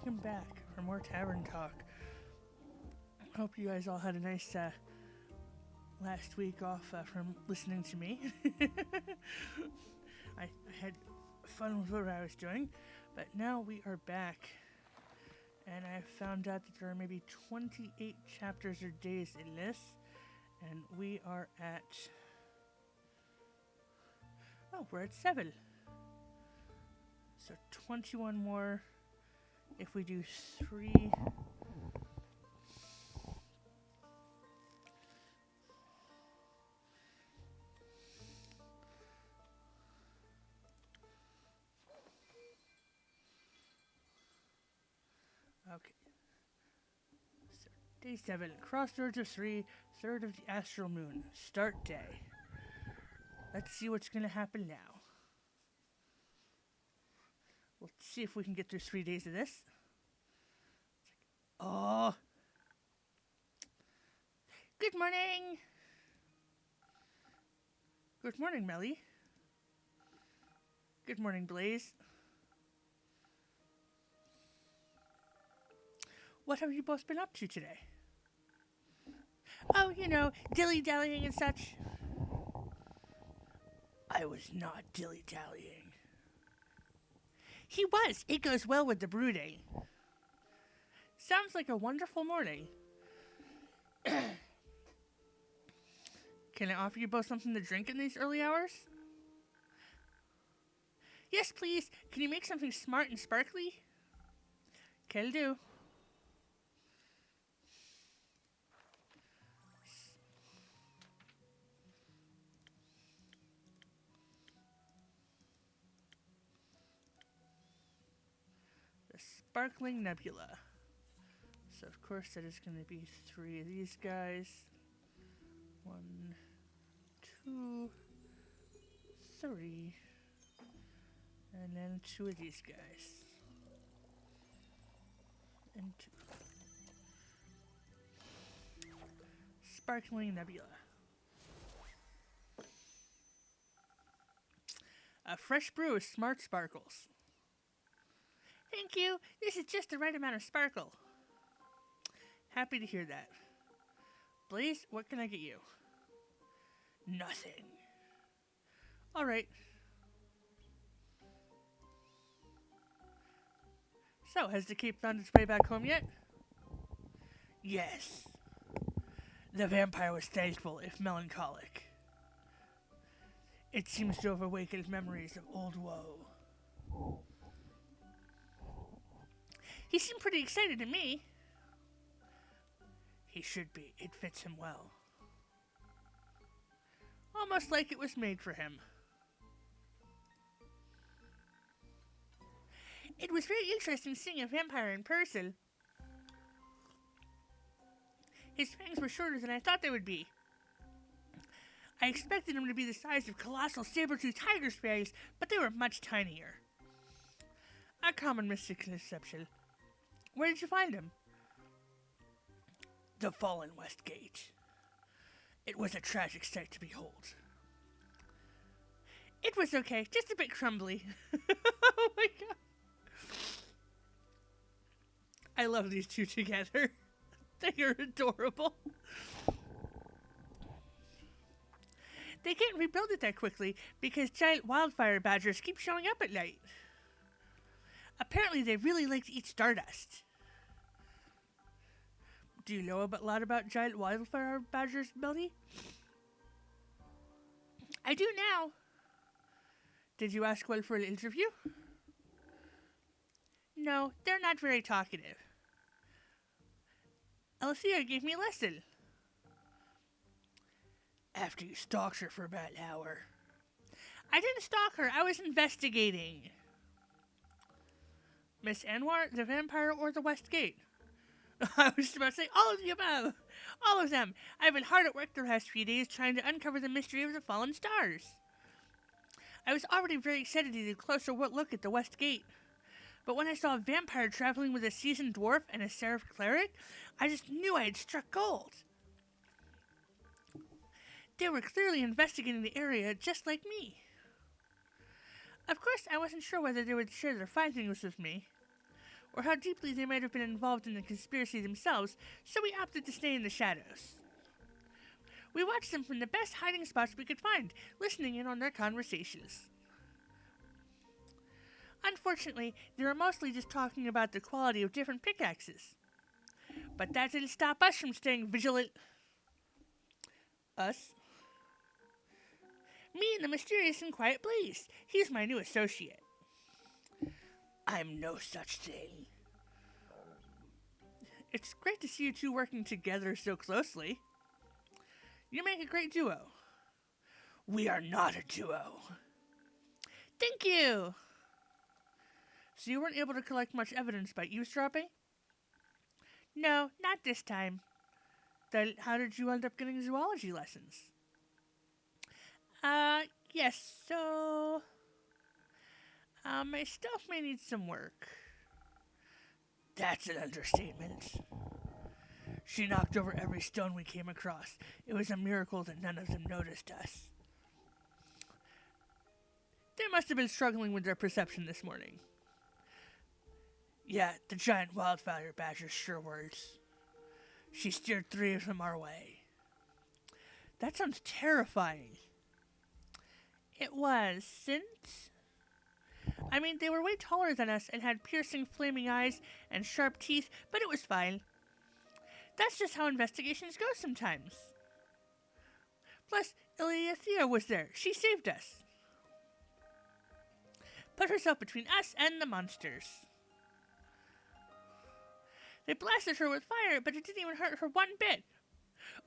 welcome back for more Tavern Talk. Hope you guys all had a nice last week off from listening to me. I had fun with what I was doing, but now we are back, and I found out that there are maybe 28 chapters or days in this, and we are at... Oh, we're at 7. So 21 more if we do 3. Okay. So day 7. Crossroads of 3, third of the astral moon. Start day. Let's see what's going to happen now. We'll see if we can get through 3 days of this. Oh. Good morning. Good morning, Melly. Good morning, Blaze. What have you both been up to today? Oh, dilly-dallying and such. I was not dilly-dallying. He was. It goes well with the brooding. Sounds like a wonderful morning. Can I offer you both something to drink in these early hours? Yes, please. Can you make something smart and sparkly? Can do. The Sparkling Nebula. So, of course, that is going to be 3 of these guys. 1, 2, 3. And then 2 of these guys. And 2. Sparkling Nebula. A fresh brew of smart sparkles. Thank you. This is just the right amount of sparkle. Happy to hear that. Blaze, what can I get you? Nothing. Alright. So, has the cape found its way back home yet? Yes. The vampire was thankful, if melancholic. It seems to have awakened memories of old woe. He seemed pretty excited to me. He should be. It fits him well. Almost like it was made for him. It was very interesting seeing a vampire in person. His fangs were shorter than I thought they would be. I expected him to be the size of colossal saber-toothed tiger's fangs, but they were much tinier. A common misconception. Where did you find him? The fallen West Gate. It was a tragic sight to behold. It was okay, just a bit crumbly. Oh my god. I love these two together. They are adorable. They can't rebuild it that quickly because giant wildfire badgers keep showing up at night. Apparently they really like to eat stardust. Do you know a lot about giant wildfire badgers, Melody? I do now. Did you ask one for an interview? No, they're not very talkative. Alethea gave me a lesson. After you stalked her for about an hour. I didn't stalk her, I was investigating. Miss Anwar, the vampire, or the West Gate? I was about to say all of the above. All of them. I've been hard at work the last few days trying to uncover the mystery of the fallen stars. I was already very excited to take a closer look at the West Gate. But when I saw a vampire traveling with a seasoned dwarf and a seraph cleric, I just knew I had struck gold. They were clearly investigating the area just like me. Of course, I wasn't sure whether they would share their findings with me, or how deeply they might have been involved in the conspiracy themselves, so we opted to stay in the shadows. We watched them from the best hiding spots we could find, listening in on their conversations. Unfortunately, they were mostly just talking about the quality of different pickaxes. But that didn't stop us from staying vigilant. Us? Me and the mysterious and quiet Blaze. He's my new associate. I'm no such thing. It's great to see you two working together so closely. You make a great duo. We are not a duo. Thank you! So you weren't able to collect much evidence by eavesdropping? No, not this time. Then how did you end up getting zoology lessons? Yes, so... my stuff may need some work. That's an understatement. She knocked over every stone we came across. It was a miracle that none of them noticed us. They must have been struggling with their perception this morning. Yeah, the giant wildfire badgers sure was. She steered 3 of them our way. That sounds terrifying. It was, since... I mean, they were way taller than us and had piercing flaming eyes and sharp teeth, but it was fine. That's just how investigations go sometimes. Plus, Iliathea was there. She saved us. Put herself between us and the monsters. They blasted her with fire, but it didn't even hurt her one bit.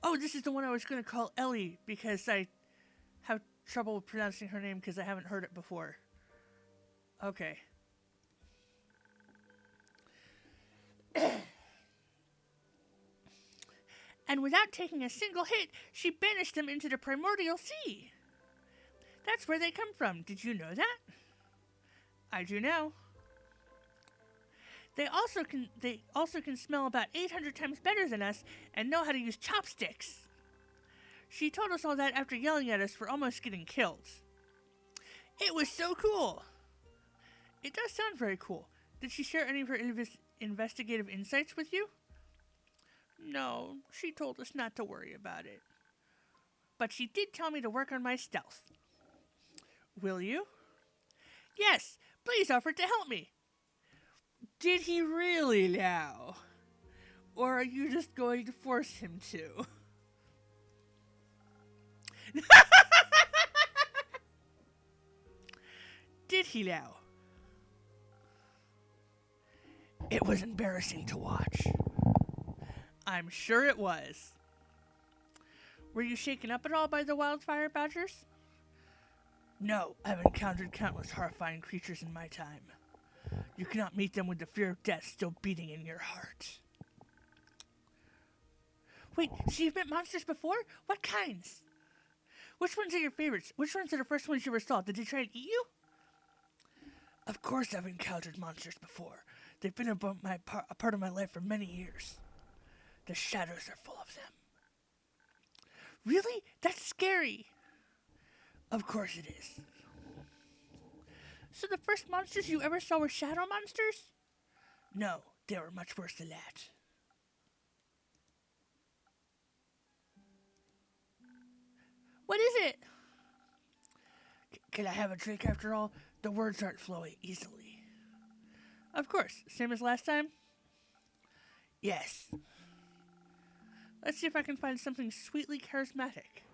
Oh, this is the one I was going to call Ellie, because I have trouble pronouncing her name because I haven't heard it before. Okay. And without taking a single hit, she banished them into the primordial sea. That's where they come from. Did you know that? I do now. They also can smell about 800 times better than us and know how to use chopsticks. She told us all that after yelling at us for almost getting killed. It was so cool. It does sound very cool. Did she share any of her investigative insights with you? No, she told us not to worry about it. But she did tell me to work on my stealth. Will you? Yes, Blaze offered to help me. Did he really now? Or are you just going to force him to? Did he now? It was embarrassing to watch. I'm sure it was. Were you shaken up at all by the wildfire badgers? No, I've encountered countless horrifying creatures in my time. You cannot meet them with the fear of death still beating in your heart. Wait, so you've met monsters before? What kinds? Which ones are your favorites? Which ones are the first ones you ever saw? Did they try and eat you? Of course I've encountered monsters before. They've been a part of my life for many years. The shadows are full of them. Really? That's scary. Of course it is. So the first monsters you ever saw were shadow monsters? No, they were much worse than that. What is it? Can I have a drink after all? The words aren't flowing easily. Of course. Same as last time? Yes. Let's see if I can find something sweetly charismatic.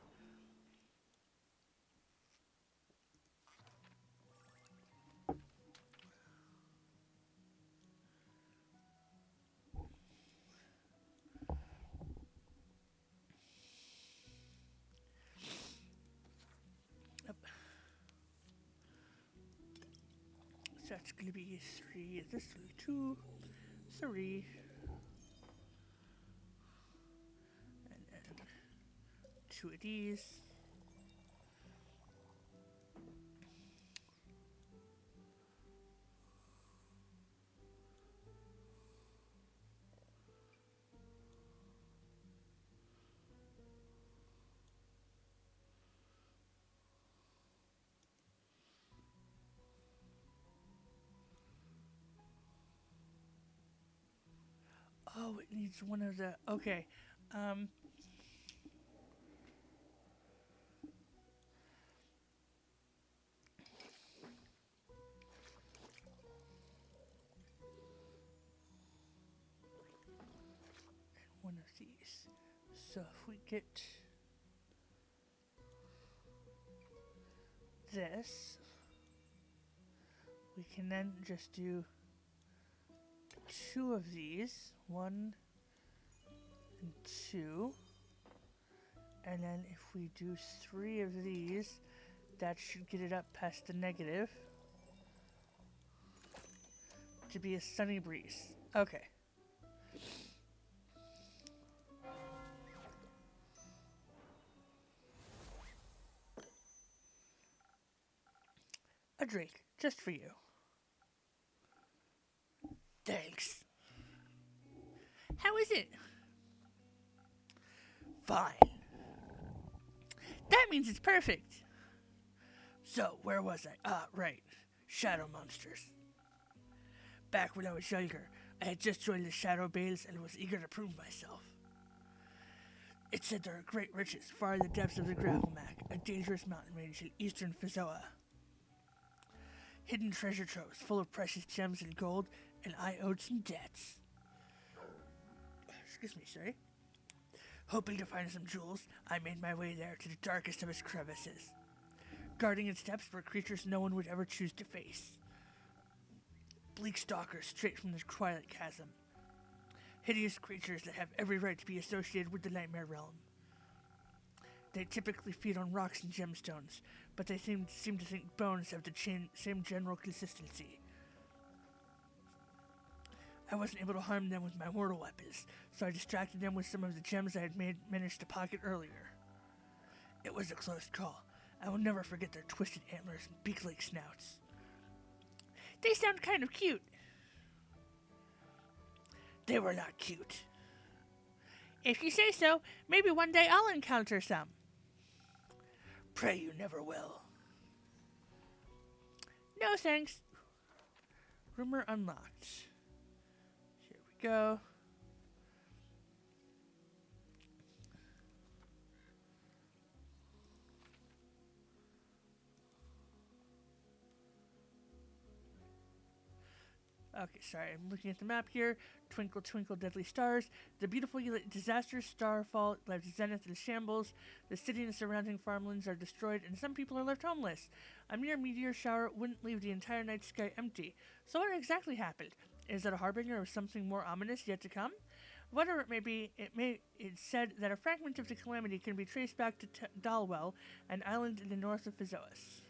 So that's going to be 3. This will be 2, 3. And then 2 of these. needs one of the. Okay. Um. One of these. So if we get this, we can then just do two of these. One and two. And then if we do three of these, that should get it up past the negative to be a sunny breeze. Okay. A drink, just for you. Thanks. How is it? Fine. That means it's perfect. So, where was I? Ah, right. Shadow monsters. Back when I was younger, I had just joined the Shadow Bales and was eager to prove myself. It said there are great riches far in the depths of the Gravelmac, a dangerous mountain range in eastern Fizoa. Hidden treasure troves full of precious gems and gold, and I owed some debts. Excuse me, sorry. Hoping to find some jewels, I made my way there to the darkest of its crevices. Guarding its depths were creatures no one would ever choose to face. Bleak stalkers straight from the Twilight Chasm. Hideous creatures that have every right to be associated with the Nightmare Realm. They typically feed on rocks and gemstones, but they seem to think bones have the same general consistency. I wasn't able to harm them with my mortal weapons, so I distracted them with some of the gems I had managed to pocket earlier. It was a close call. I will never forget their twisted antlers and beak-like snouts. They sound kind of cute. They were not cute. If you say so, maybe one day I'll encounter some. Pray you never will. No thanks. Rumor unlocked. Here we go. Okay, sorry, I'm looking at the map here. Twinkle, twinkle, deadly stars. The beautifully lit disastrous starfall left Zenith in shambles. The city and surrounding farmlands are destroyed, and some people are left homeless. A mere meteor shower wouldn't leave the entire night sky empty. So what exactly happened? Is it a harbinger of something more ominous yet to come? Whatever it may be, it's said that a fragment of the calamity can be traced back to Dalwell, an island in the north of Fizoas.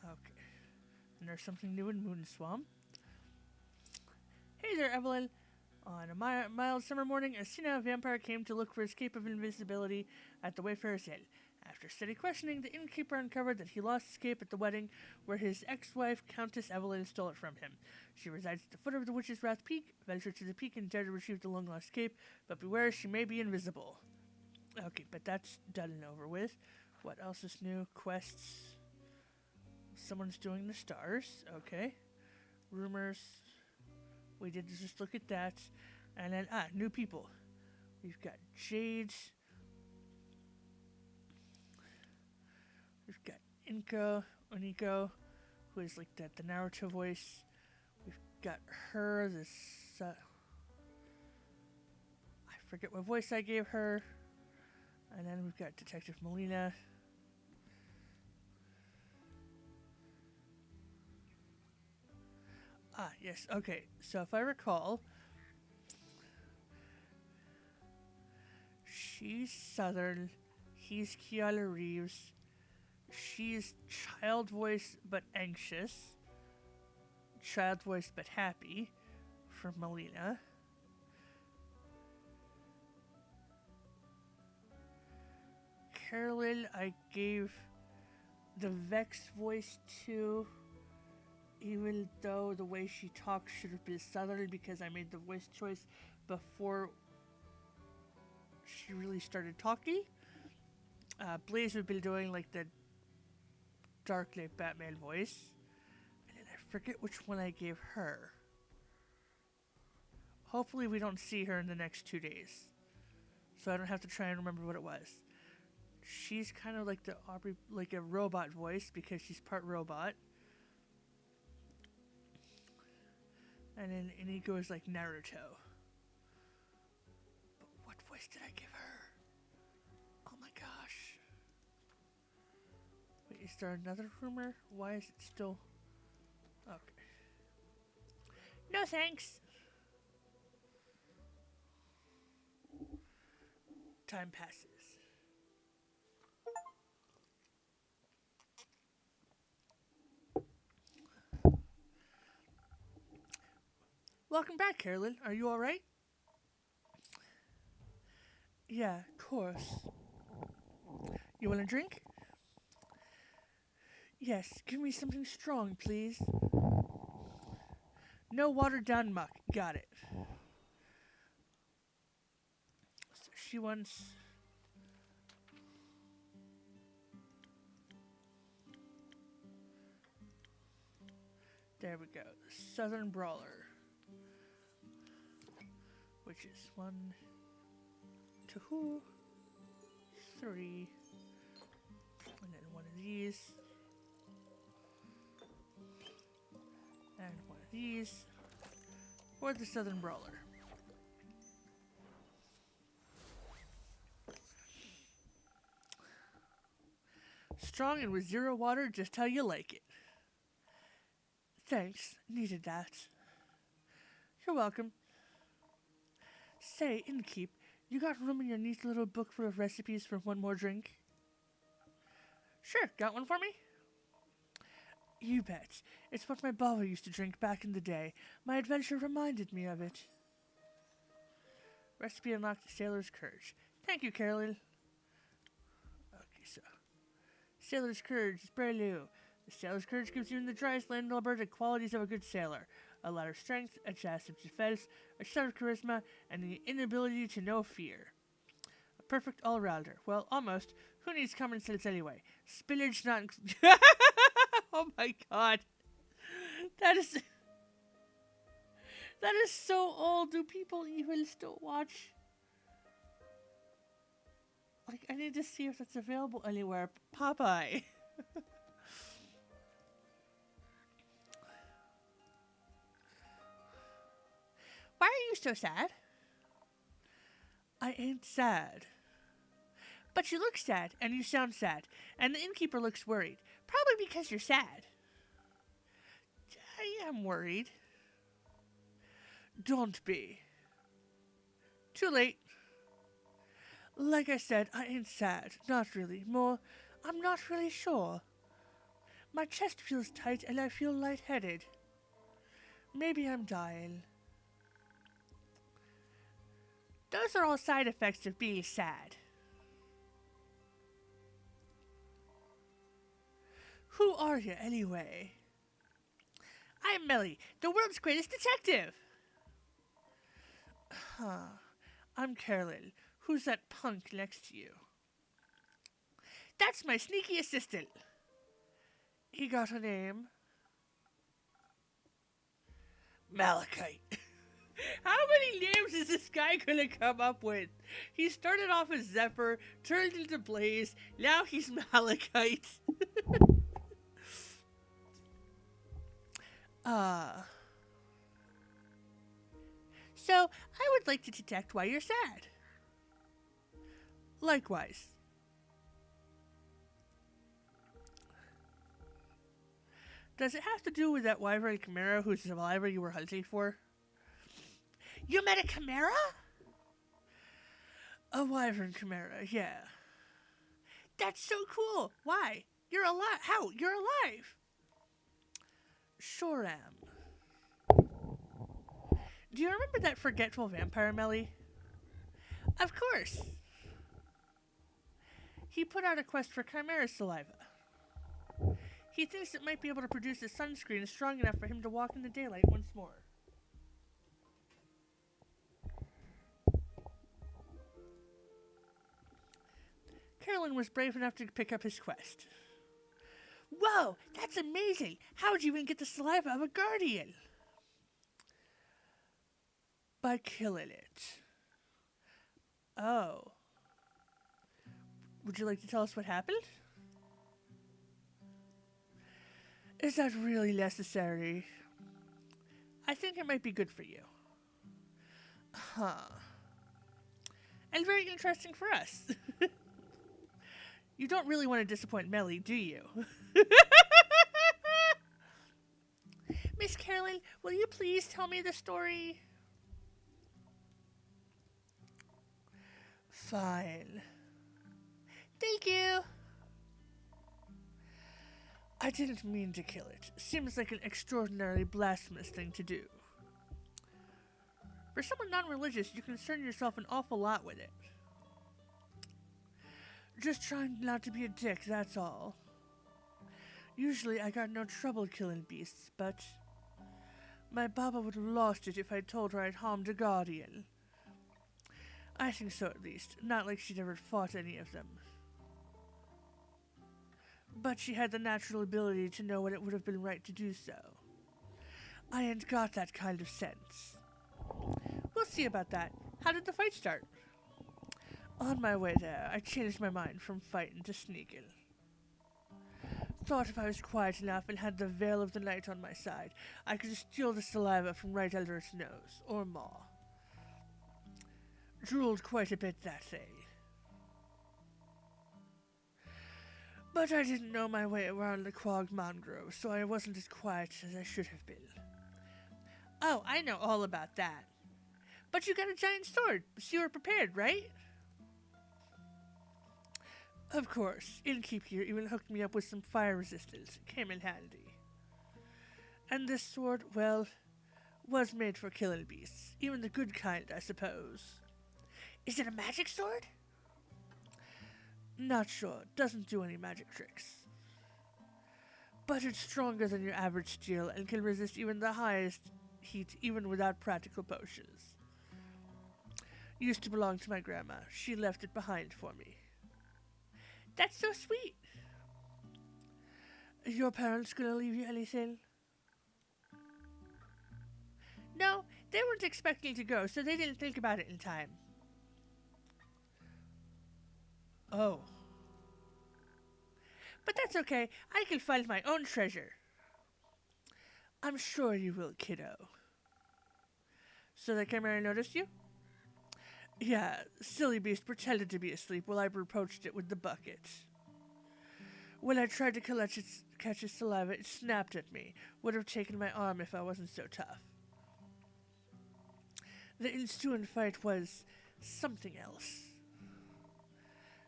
Okay. And there's something new in Moonswamp. Hey there, Evelyn. On a mild summer morning, a senile vampire came to look for his cape of invisibility at the Wayfarer's Inn. After steady questioning, the innkeeper uncovered that he lost his cape at the wedding, where his ex-wife, Countess Evelyn, stole it from him. She resides at the foot of the Witch's Wrath Peak. Venture to the peak and dare to retrieve the long-lost cape, but beware, she may be invisible. Okay, but that's done and over with. What else is new? Quests. Someone's doing the stars. Okay. Rumors. We did just look at that. And then, new people. We've got Jade. We've got Oniko, who is like the Naruto voice. We've got her, I forget what voice I gave her. And then we've got Detective Melina. Yes, okay. So if I recall, she's Southern, he's Keanu Reeves, she's child voice but anxious, child voice but happy for Melina. Carolyn, I gave the Vex voice to, even though the way she talks should have been Southern because I made the voice choice before she really started talking. Blaze would be doing like the Dark Knight Batman voice. And then I forget which one I gave her. Hopefully we don't see her in the next 2 days. So I don't have to try and remember what it was. She's kind of like the Aubrey, like a robot voice because she's part robot. And then Inigo is like Naruto. But what voice did I give her? Oh my gosh. Wait, is there another rumor? Why is it still... Okay. No thanks. Time passes. Welcome back, Carolyn. Are you alright? Yeah, of course. You want a drink? Yes, give me something strong, please. No watered down muck. Got it. So she wants... There we go. Southern Brawler. Which is 1, 2, 3. And then one of these. And one of these. For the Southern Brawler. Strong and with 0 water, just how you like it. Thanks, needed that. You're welcome. Say, Innkeep, you got room in your neat little book full of recipes for one more drink? Sure, got one for me? You bet. It's what my Baba used to drink back in the day. My adventure reminded me of it. Recipe unlocked: Sailor's Courage. Thank you, Carolyn. Okay, so... Sailor's Courage is Brelu. The Sailor's Courage gives you in the driest land in Alberta qualities of a good sailor. A lot of strength, a chest of defense, a shot of charisma, and the inability to know fear. A perfect all-rounder. Well, almost. Who needs common sense anyway? Spillage not... Oh my god. That is... That is so old. Do people even still watch? Like, I need to see if that's available anywhere. Popeye. Why are you so sad? I ain't sad. But you look sad, and you sound sad, and the innkeeper looks worried. Probably because you're sad. I am worried. Don't be. Too late. Like I said, I ain't sad. Not really. More, I'm not really sure. My chest feels tight, and I feel lightheaded. Maybe I'm dying. Those are all side effects of being sad. Who are you, anyway? I'm Melly, the world's greatest detective. Huh. I'm Carolyn. Who's that punk next to you? That's my sneaky assistant. He got a name? Malachite. How many names is this guy gonna come up with? He started off as Zephyr, turned into Blaze, now he's Malachite. So, I would like to detect why you're sad. Likewise. Does it have to do with that wyvern chimera whose survivor you were hunting for? You met a chimera? A wyvern chimera, yeah. That's so cool. Why? You're alive. How? You're alive. Sure am. Do you remember that forgetful vampire, Melly? Of course. He put out a quest for chimera saliva. He thinks it might be able to produce a sunscreen strong enough for him to walk in the daylight once more. Carolyn was brave enough to pick up his quest. Whoa, that's amazing! How'd you even get the saliva of a guardian? by killing it. Oh. Would you like to tell us what happened? Is that really necessary? I think it might be good for you. Huh. And very interesting for us. You don't really want to disappoint Melly, do you? Miss Carolyn, will you please tell me the story? Fine. Thank you. I didn't mean to kill it. Seems like an extraordinarily blasphemous thing to do. For someone non-religious, you concern yourself an awful lot with it. Just trying not to be a dick, that's all. Usually I got no trouble killing beasts, but my Baba would have lost it if I'd told her I'd harmed a guardian. I think so, at least. Not like she'd ever fought any of them. But she had the natural ability to know when it would have been right to do so. I ain't got that kind of sense. We'll see about that. How did the fight start? On my way there, I changed my mind from fighting to sneaking. Thought if I was quiet enough and had the veil of the night on my side, I could steal the saliva from right under its nose, or maw. Drooled quite a bit that day. But I didn't know my way around the Quag Mangrove, so I wasn't as quiet as I should have been. Oh, I know all about that. But you got a giant sword, so you were prepared, right? Of course. Innkeep here even hooked me up with some fire resistance. It came in handy. And this sword, well, was made for killing beasts. Even the good kind, I suppose. Is it a magic sword? Not sure. Doesn't do any magic tricks. But it's stronger than your average steel and can resist even the highest heat, even without practical potions. Used to belong to my grandma. She left it behind for me. That's so sweet. Your parents gonna leave you anything? No, they weren't expecting to go, so they didn't think about it in time. Oh. But that's okay. I can find my own treasure. I'm sure you will, kiddo. So the Chimera noticed you? Yeah, silly beast pretended to be asleep while I reproached it with the bucket. When I tried to catch its saliva, it snapped at me. Would have taken my arm if I wasn't so tough. The ensuing fight was something else.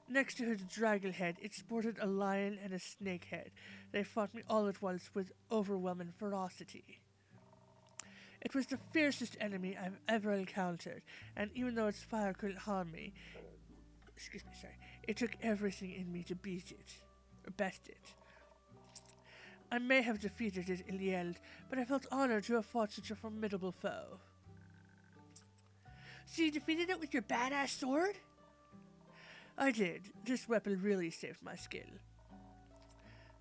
Next to his dragon head, it sported a lion and a snake head. They fought me all at once with overwhelming ferocity. It was the fiercest enemy I've ever encountered, and even though its fire couldn't harm me, it took everything in me to beat it, or best it. I may have defeated it in the end, but I felt honored to have fought such a formidable foe. So you defeated it with your badass sword? I did. This weapon really saved my skin.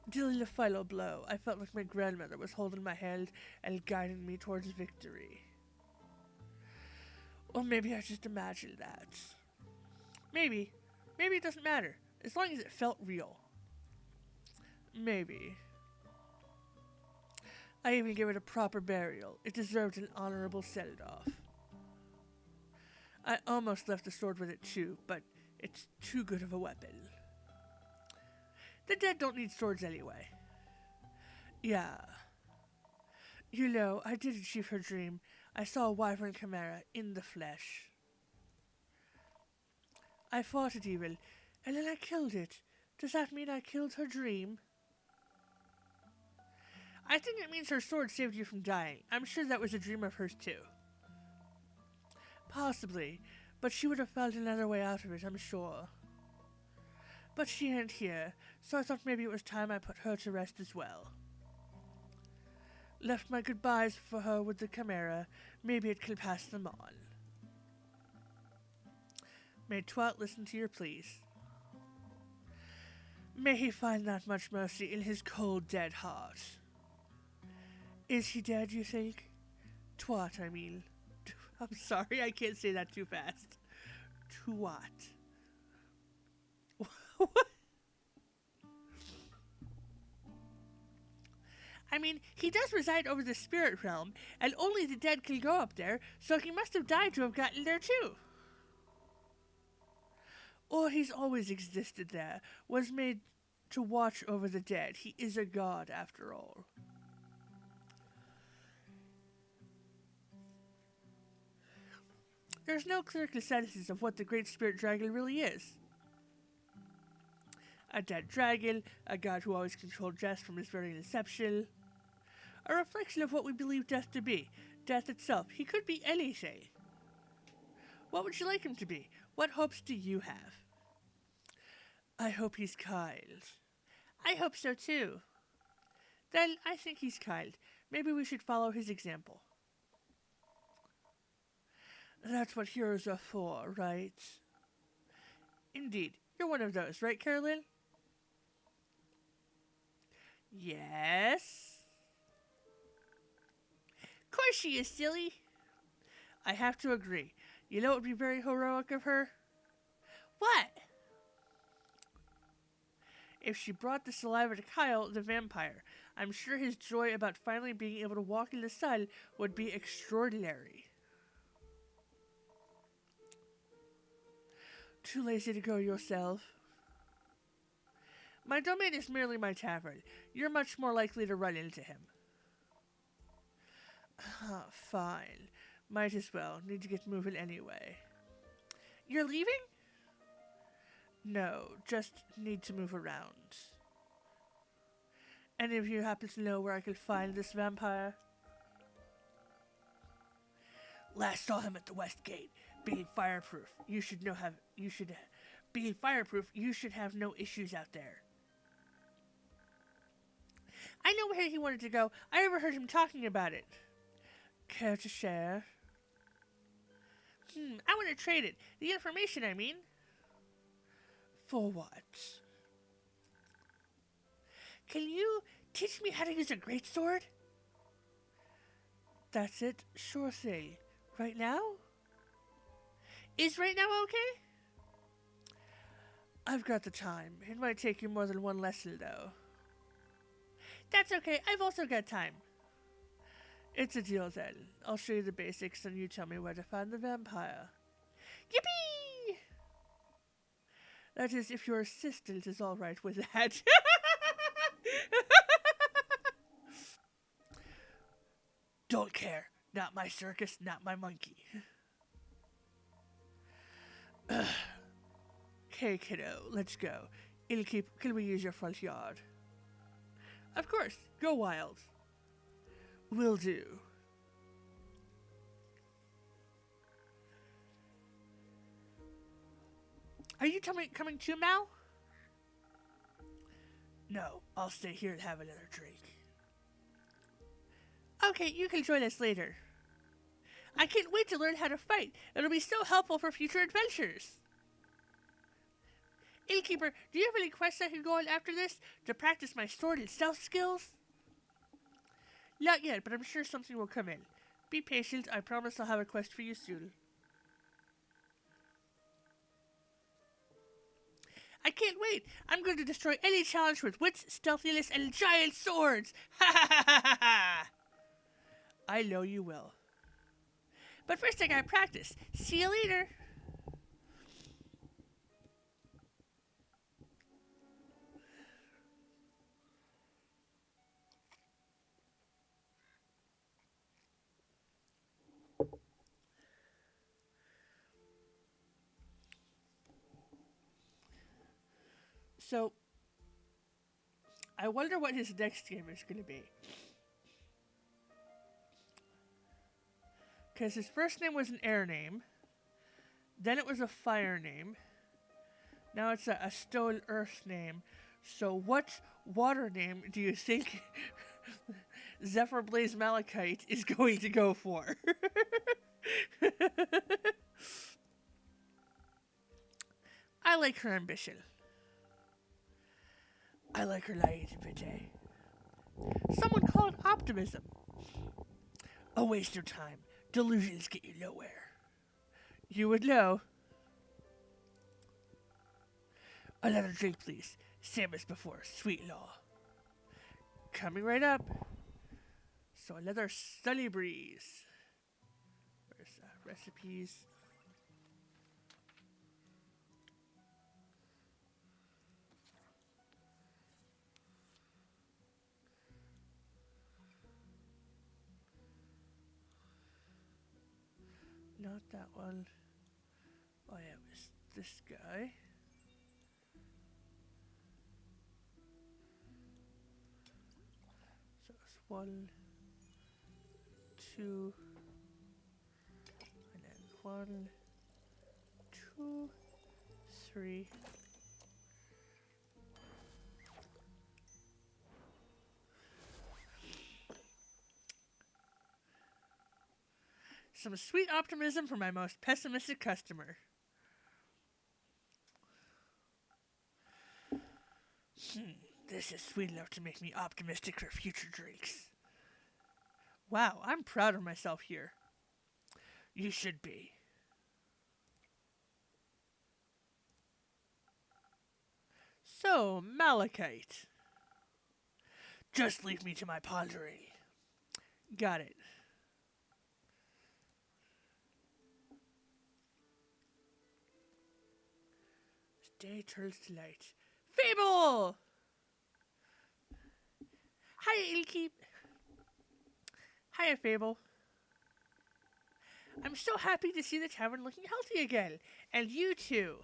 Dealing the final blow, I felt like my grandmother was holding my hand and guiding me towards victory. Or maybe I just imagined that. Maybe. Maybe it doesn't matter, as long as it felt real. Maybe. I even gave it a proper burial. It deserved an honorable send-off. I almost left the sword with it too, but it's too good of a weapon. The dead don't need swords anyway. Yeah. You know, I did achieve her dream. I saw a wyvern chimera in the flesh. I fought it even, and then I killed it. Does that mean I killed her dream? I think it means her sword saved you from dying. I'm sure that was a dream of hers too. Possibly, but she would have found another way out of it, I'm sure. But she ain't here, so I thought maybe it was time I put her to rest as well. Left my goodbyes for her with the chimera. Maybe it can pass them on. May Twat listen to your pleas. May he find that much mercy in his cold, dead heart. Is he dead, you think? Twat, I mean. I'm sorry, I can't say that too fast. Tuat. What? I mean, he does reside over the spirit realm, and only the dead can go up there, so he must have died to have gotten there too. Or he's always existed there, was made to watch over the dead. He is a god, after all. There's no clear consensus of what the Great Spirit Dragon really is. A dead dragon, a god who always controlled death from his very inception, a reflection of what we believe death to be, death itself. He could be anything. What would you like him to be? What hopes do you have? I hope he's kind. I hope so too. Then I think he's kind. Maybe we should follow his example. That's what heroes are for, right? Indeed. You're one of those, right, Carolyn? Yes. Of course she is, silly. I have to agree. You know what would be very heroic of her? What? If she brought the saliva to Kyle, the vampire. I'm sure his joy about finally being able to walk in the sun would be extraordinary. Too lazy to go yourself? My domain is merely my tavern. You're much more likely to run into him. Fine. Might as well. Need to get moving anyway. You're leaving? No, just need to move around. Any of you happen to know where I could find this vampire? Last saw him at the West Gate, being fireproof. Being fireproof, you should have no issues out there. I know where he wanted to go. I overheard him talking about it. Care to share? I want to trade it. The information, I mean. For what? Can you teach me how to use a greatsword? That's it. Sure thing. Right now? Is right now okay? I've got the time. It might take you more than one lesson, though. That's okay. I've also got time. It's a deal, then. I'll show you the basics, and you tell me where to find the vampire. Yippee! That is, if your assistant is all right with that. Don't care. Not my circus, not my monkey. Okay, kiddo, let's go. Can we use your front yard? Of course. Go wild. Will do. Are you coming too, Mal? No, I'll stay here and have another drink. Okay, you can join us later. I can't wait to learn how to fight. It'll be so helpful for future adventures. Innkeeper, do you have any quests I can go on after this to practice my sword and stealth skills? Not yet, but I'm sure something will come in. Be patient. I promise I'll have a quest for you soon. I can't wait. I'm going to destroy any challenge with wits, stealthiness, and giant swords. Ha ha ha ha ha! I know you will. But first I gotta practice. See you later. So, I wonder what his next game is going to be. Because his first name was an air name. Then it was a fire name. Now it's a stone earth name. So what water name do you think Zephyr Blaze Malachite is going to go for? I like her ambition. I like her naivete. Someone call it optimism. A waste of time. Delusions get you nowhere. You would know. Another drink, please. Same as before. Sweet law. Coming right up. So another sunny breeze. Where's recipes? Not that one. Oh yeah, it was this guy. So it's 1, 2, and then 1, 2, 3. Some sweet optimism for my most pessimistic customer. This is sweet enough to make me optimistic for future drinks. Wow, I'm proud of myself here. You should be. So, Malachite. Just leave me to my pondering. Got it. Day turns to light. Fable! Hiya, Ilkeep. Hiya, Fable. I'm so happy to see the tavern looking healthy again. And you too.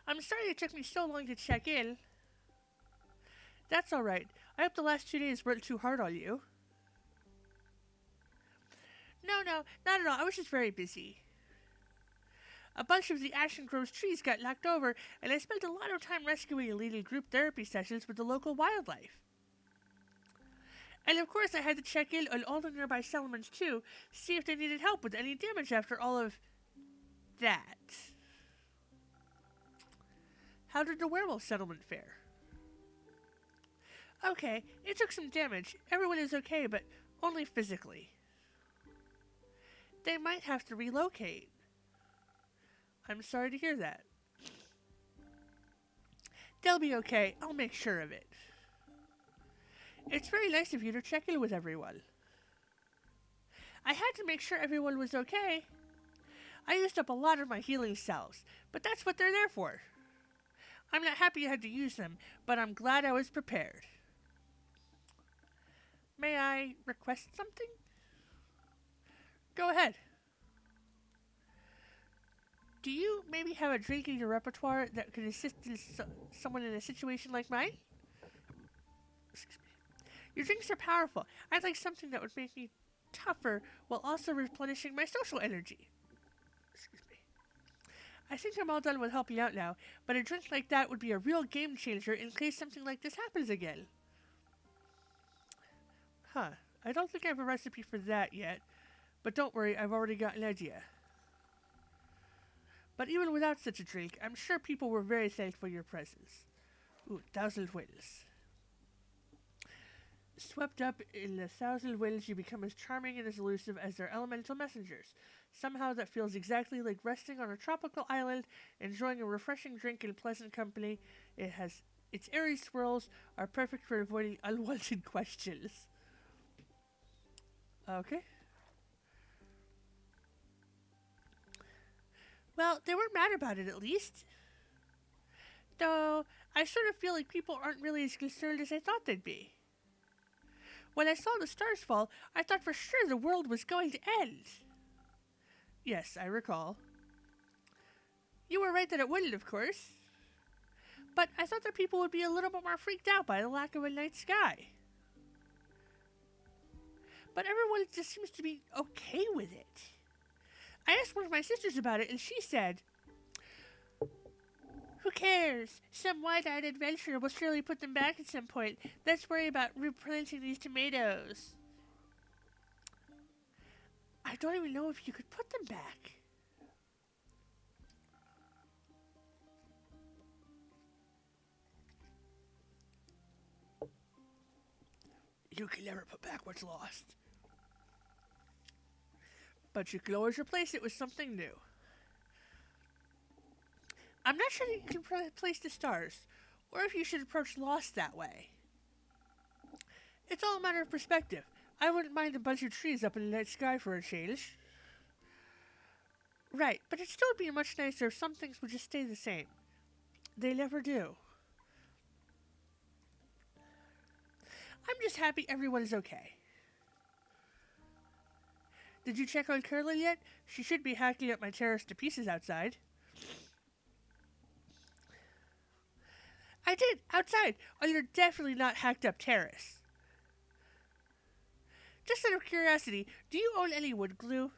I'm sorry it took me so long to check in. That's alright. I hope the last 2 days weren't too hard on you. No, not at all. I was just very busy. A bunch of the Ashen Grove's trees got knocked over, and I spent a lot of time rescuing and leading group therapy sessions with the local wildlife. And of course I had to check in on all the nearby settlements too, see if they needed help with any damage after all of that. How did the werewolf settlement fare? Okay, it took some damage. Everyone is okay, but only physically. They might have to relocate. I'm sorry to hear that. They'll be okay. I'll make sure of it. It's very nice of you to check in with everyone. I had to make sure everyone was okay. I used up a lot of my healing cells, but that's what they're there for. I'm not happy I had to use them, but I'm glad I was prepared. May I request something? Go ahead. Do you maybe have a drink in your repertoire that could assist someone in a situation like mine? Excuse me. Your drinks are powerful. I'd like something that would make me tougher while also replenishing my social energy. Excuse me. I think I'm all done with helping out now, but a drink like that would be a real game changer in case something like this happens again. Huh. I don't think I have a recipe for that yet, but don't worry, I've already got an idea. But even without such a drink, I'm sure people were very thankful for your presence. Ooh, 1,000 winds. Swept up in 1,000 winds, you become as charming and as elusive as their elemental messengers. Somehow that feels exactly like resting on a tropical island, enjoying a refreshing drink in pleasant company. Its airy swirls are perfect for avoiding unwanted questions. Okay. Well, they weren't mad about it, at least. Though, I sort of feel like people aren't really as concerned as I thought they'd be. When I saw the stars fall, I thought for sure the world was going to end. Yes, I recall. You were right that it wouldn't, of course. But I thought that people would be a little bit more freaked out by the lack of a night sky. But everyone just seems to be okay with it. I asked one of my sisters about it, and she said, "Who cares? Some wide-eyed adventurer will surely put them back at some point. Let's worry about replanting these tomatoes." I don't even know if you could put them back. You can never put back what's lost. But you could always replace it with something new. I'm not sure that you can replace the stars, or if you should approach Lost that way. It's all a matter of perspective. I wouldn't mind a bunch of trees up in the night sky for a change. Right, but it still would be much nicer if some things would just stay the same. They never do. I'm just happy everyone is okay. Did you check on Curly yet? She should be hacking up my terrace to pieces outside. I did, outside, on your definitely not hacked up terrace. Just out of curiosity, do you own any wood glue?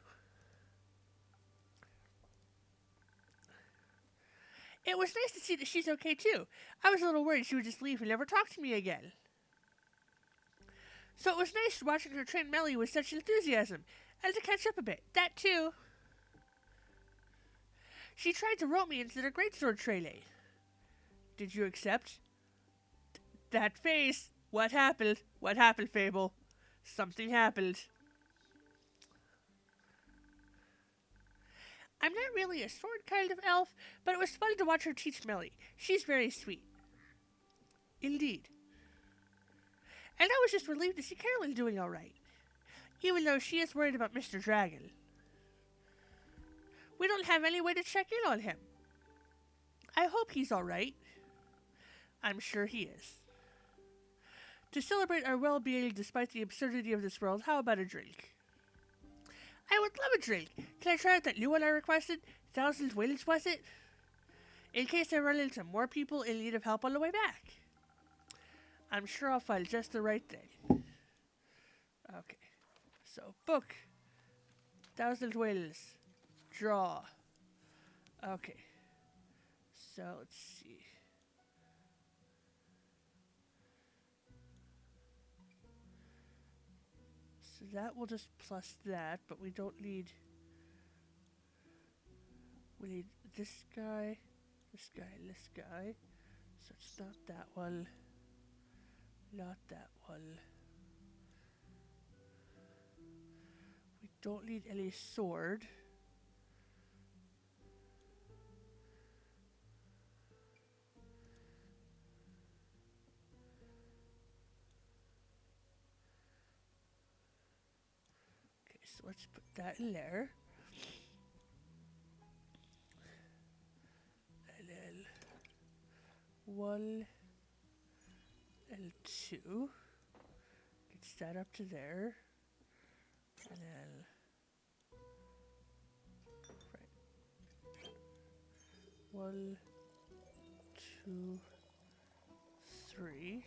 It was nice to see that she's okay too. I was a little worried she would just leave and never talk to me again. So it was nice watching her train Melly with such enthusiasm, and to catch up a bit. That too. She tried to rope me into their greatsword training. Did you accept? That face. What happened? What happened, Fable? Something happened. I'm not really a sword kind of elf, but it was fun to watch her teach Melly. She's very sweet. Indeed. And I was just relieved to see Carolyn doing all right, even though she is worried about Mr. Dragon. We don't have any way to check in on him. I hope he's all right. I'm sure he is. To celebrate our well-being despite the absurdity of this world, how about a drink? I would love a drink. Can I try out that new one I requested? Thousand Winds, was it? In case I run into more people in need of help on the way back. I'm sure I'll find just the right thing. Okay. So, book. Thousand Winds. Draw. Okay. So, let's see. So that will just plus that, but we don't need... We need this guy, this guy, and this guy. So it's not that one. Not that one. We don't need any sword. Okay, so let's put that in there. And then 1 and 2. Gets that up to there. And then... Right. 1, 2, 3.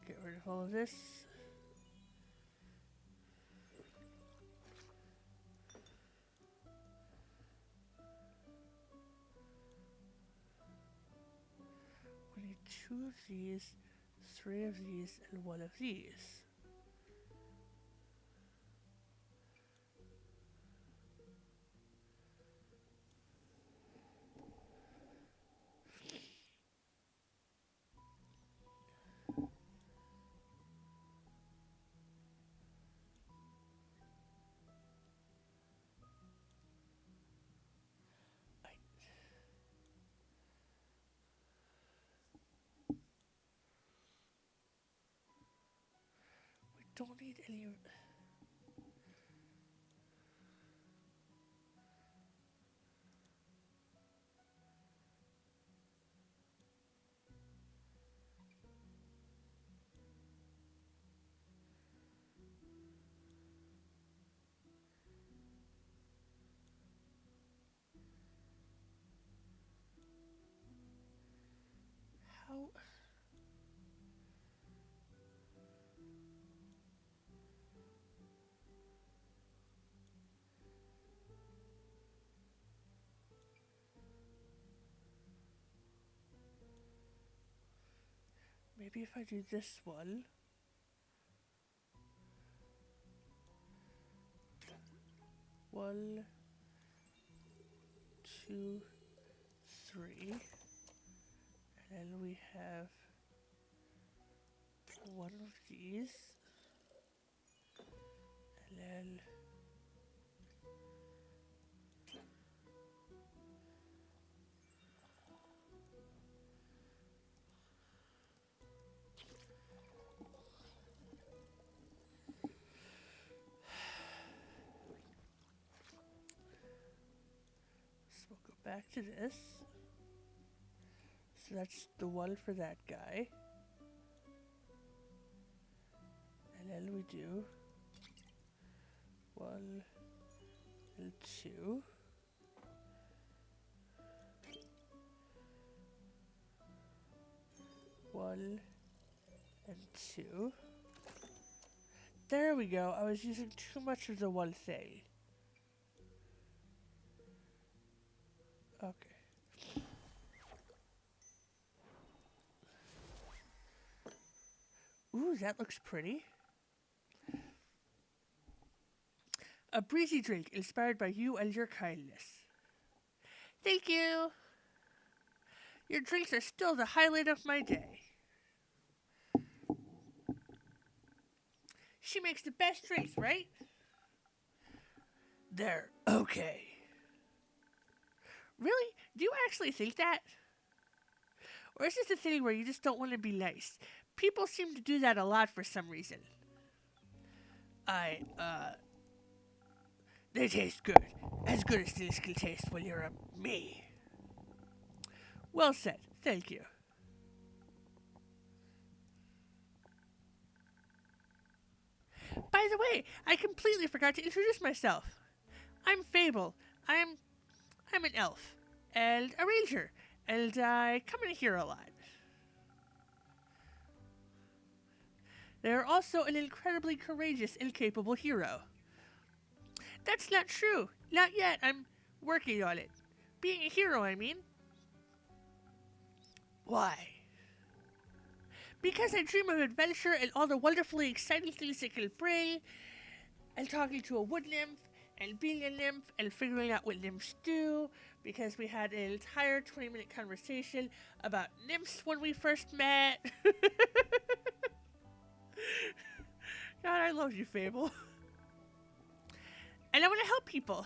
Get rid of all of this. We need 2 of these, 3 of these, and 1 of these. Don't need any... How... Maybe if I do this one... 1, 2, 3. And then we have one of these. And then so we'll go back to this. So that's the one for that guy. And then we do 1 and 2. 1 and 2. There we go. I was using too much of the one thing. Okay. Ooh, that looks pretty. A breezy drink inspired by you and your kindness. Thank you. Your drinks are still the highlight of my day. She makes the best drinks, right? They're okay. Really? Do you actually think that? Or is this a thing where you just don't want to be nice? People seem to do that a lot for some reason. They taste good. As good as things can taste when you're me. Well said. Thank you. By the way, I completely forgot to introduce myself. I'm Fable. I'm an elf and a ranger, and I come in here a lot. They're also an incredibly courageous and capable hero. That's not true. Not yet. I'm working on it. Being a hero, I mean. Why? Because I dream of adventure and all the wonderfully exciting things it can bring, and talking to a wood nymph, and being a nymph, and figuring out what nymphs do, because we had an entire 20-minute conversation about nymphs when we first met. God, I love you, Fable. And I want to help people.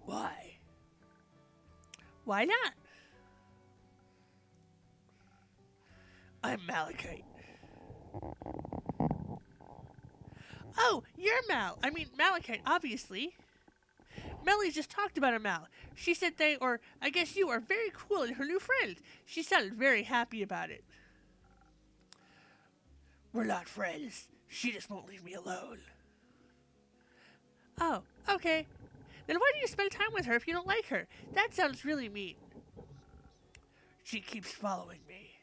Why? Why not? I'm Malachite. Oh, you're Mal. I mean, Malachite, obviously. Melly just talked about a Mal. She said they, or I guess you, are very cool and her new friend. She sounded very happy about it. We're not friends. She just won't leave me alone. Oh, okay. Then why do you spend time with her if you don't like her? That sounds really mean. She keeps following me.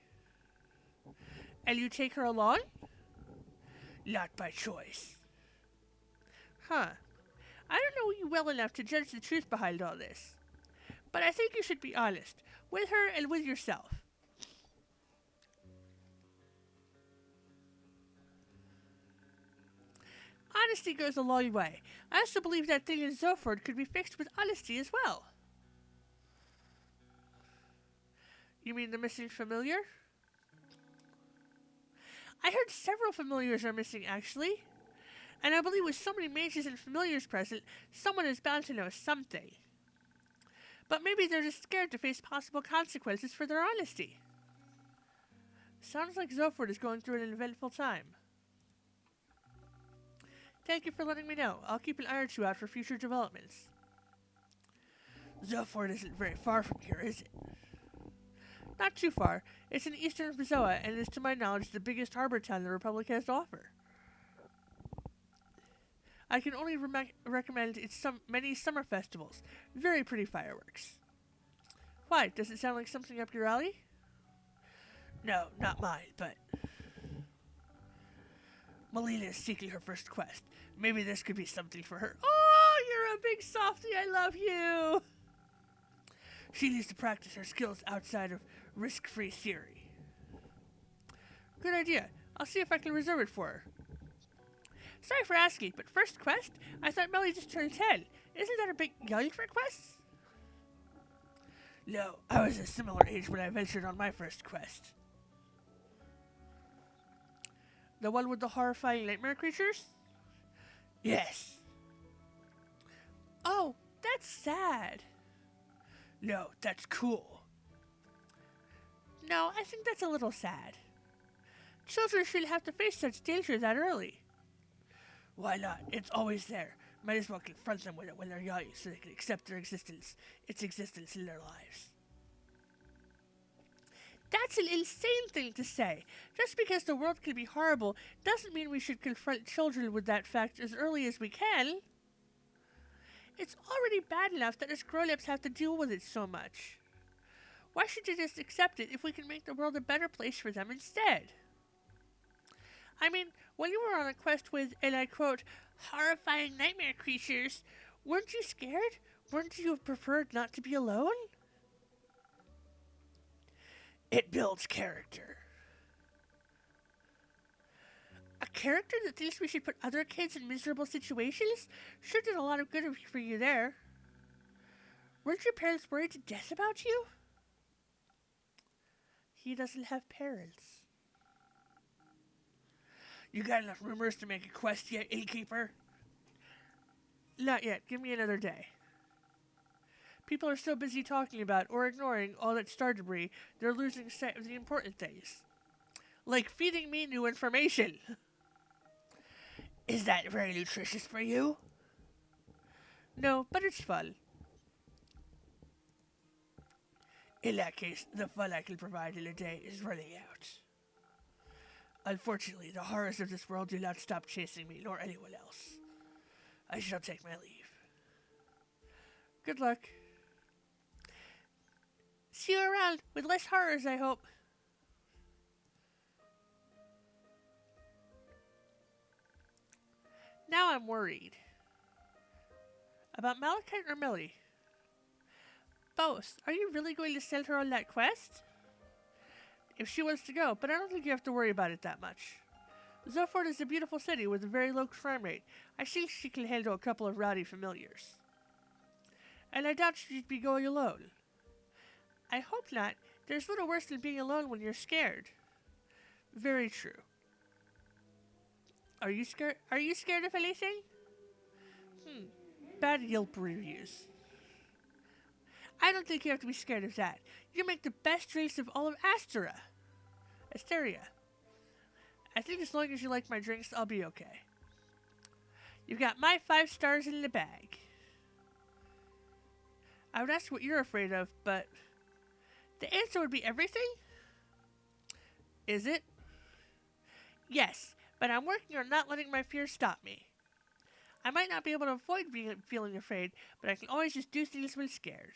And you take her along? Not by choice. Huh. I don't know you well enough to judge the truth behind all this. But I think you should be honest, with her and with yourself. Honesty goes a long way. I also believe that thing in Zoford could be fixed with honesty as well. You mean the missing familiar? I heard several familiars are missing, actually. And I believe with so many mages and familiars present, someone is bound to know something. But maybe they're just scared to face possible consequences for their honesty. Sounds like Zoford is going through an eventful time. Thank you for letting me know. I'll keep an eye or two out for future developments. Zoford isn't very far from here, is it? Not too far. It's in eastern Vizoa and is, to my knowledge, the biggest harbor town the Republic has to offer. I can only recommend its many summer festivals. Very pretty fireworks. Why? Does it sound like something up your alley? No, not mine, but Melina is seeking her first quest. Maybe this could be something for her. Oh, you're a big softie. I love you. She needs to practice her skills outside of risk-free theory. Good idea. I'll see if I can reserve it for her. Sorry for asking, but first quest? I thought Melly just turned 10. Isn't that a bit young for quests? No, I was a similar age when I ventured on my first quest. The one with the horrifying nightmare creatures? Yes. Oh, that's sad. No, that's cool. No, I think that's a little sad. Children shouldn't have to face such danger that early. Why not? It's always there. Might as well confront them with it when they're young so they can accept its existence in their lives. That's an insane thing to say. Just because the world can be horrible doesn't mean we should confront children with that fact as early as we can. It's already bad enough that us grown-ups have to deal with it so much. Why should you just accept it if we can make the world a better place for them instead? I mean, when you were on a quest with, and I quote, horrifying nightmare creatures, weren't you scared? Wouldn't you have preferred not to be alone? It builds character. A character that thinks we should put other kids in miserable situations? Sure did a lot of good for you there. Weren't your parents worried to death about you? He doesn't have parents. You got enough rumors to make a quest yet, innkeeper? Not yet. Give me another day. People are so busy talking about or ignoring all that star debris, they're losing sight of the important things. Like feeding me new information. Is that very nutritious for you? No, but it's fun. In that case, the fun I can provide in a day is running out. Unfortunately, the horrors of this world do not stop chasing me, nor anyone else. I shall take my leave. Good luck. See you around with less horrors, I hope. Now I'm worried. About Malachite or Millie? Both. Are you really going to send her on that quest? If she wants to go, but I don't think you have to worry about it that much. Zoford is a beautiful city with a very low crime rate. I think she can handle a couple of rowdy familiars. And I doubt she'd be going alone. I hope not. There's little worse than being alone when you're scared. Very true. Are you scared? Are you scared of anything? Bad Yelp reviews. I don't think you have to be scared of that. You make the best drinks of all of Asteria. I think as long as you like my drinks, I'll be okay. You've got my 5 stars in the bag. I would ask what you're afraid of, but the answer would be everything? Is it? Yes, but I'm working on not letting my fears stop me. I might not be able to avoid feeling afraid, but I can always just do things when scared.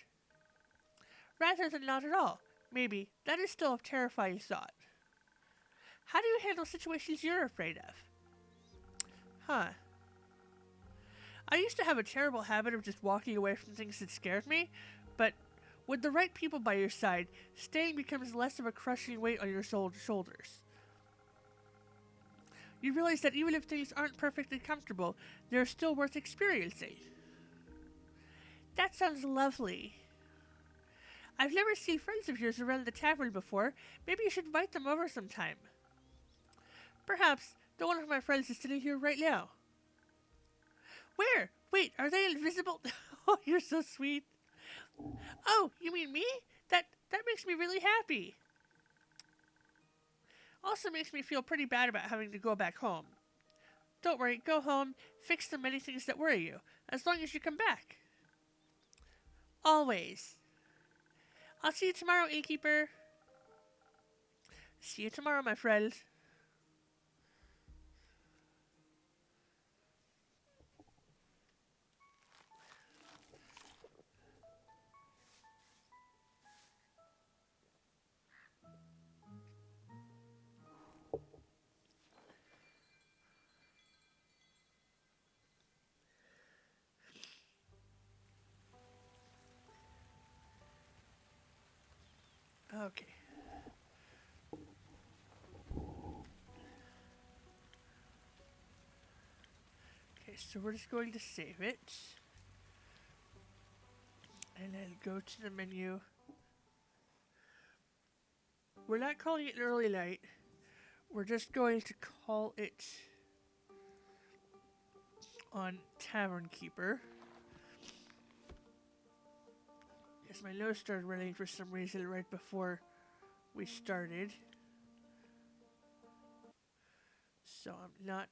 Rather than not at all. Maybe. That is still a terrifying thought. How do you handle situations you're afraid of? I used to have a terrible habit of just walking away from things that scared me, but with the right people by your side, staying becomes less of a crushing weight on your shoulders. You realize that even if things aren't perfectly comfortable, they're still worth experiencing. That sounds lovely. I've never seen friends of yours around the tavern before. Maybe you should invite them over sometime. Perhaps, though one of my friends is sitting here right now. Where? Wait, are they invisible? Oh, you're so sweet. Oh, you mean me? That makes me really happy. Also makes me feel pretty bad about having to go back home. Don't worry, go home, fix the many things that worry you, as long as you come back. Always. I'll see you tomorrow, innkeeper. See you tomorrow, my friend. Okay. Okay, so we're just going to save it. And then go to the menu. We're not calling it an early night. We're just going to call it on Tavern Keeper. Yes, my nose started running for some reason right before we started. So I'm not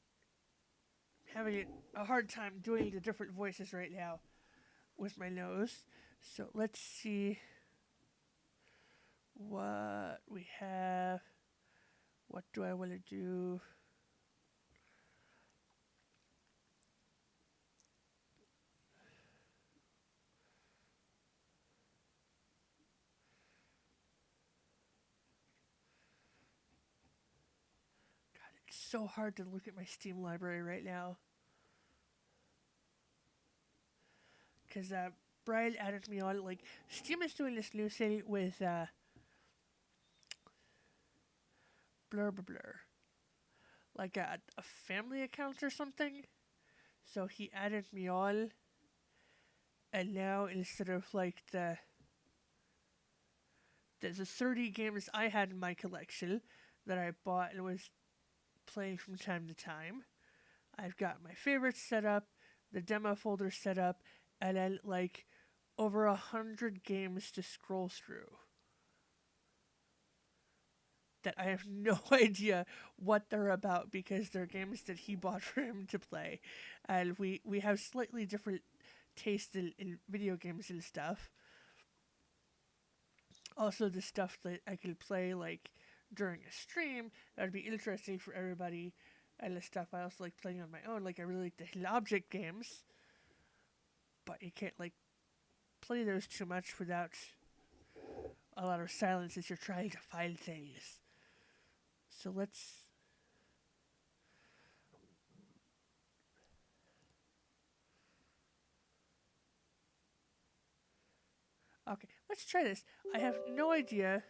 having a hard time doing the different voices right now with my nose. So let's see what we have. What do I want to do? God, it's so hard to look at my Steam library right now. Because Brian added me on. Like, Steam is doing this new thing with blur blur blur. Like a family account or something. So he added me on. And now instead of like the 30 games I had in my collection that I bought and was playing from time to time, I've got my favorites set up, the demo folder set up, and then like over 100 games to scroll through that I have no idea what they're about because they're games that he bought for him to play. And we have slightly different tastes in video games and stuff. Also, the stuff that I could play like during a stream that would be interesting for everybody, and the stuff I also like playing on my own. Like I really like the hidden object games, but you can't like play those too much without a lot of silence as you're trying to find things. So let's. Okay, let's try this. I have no idea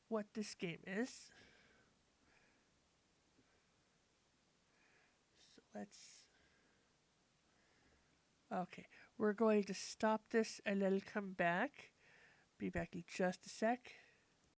what this game is. So let's. Okay, we're going to stop this and then come back. Be back in just a sec.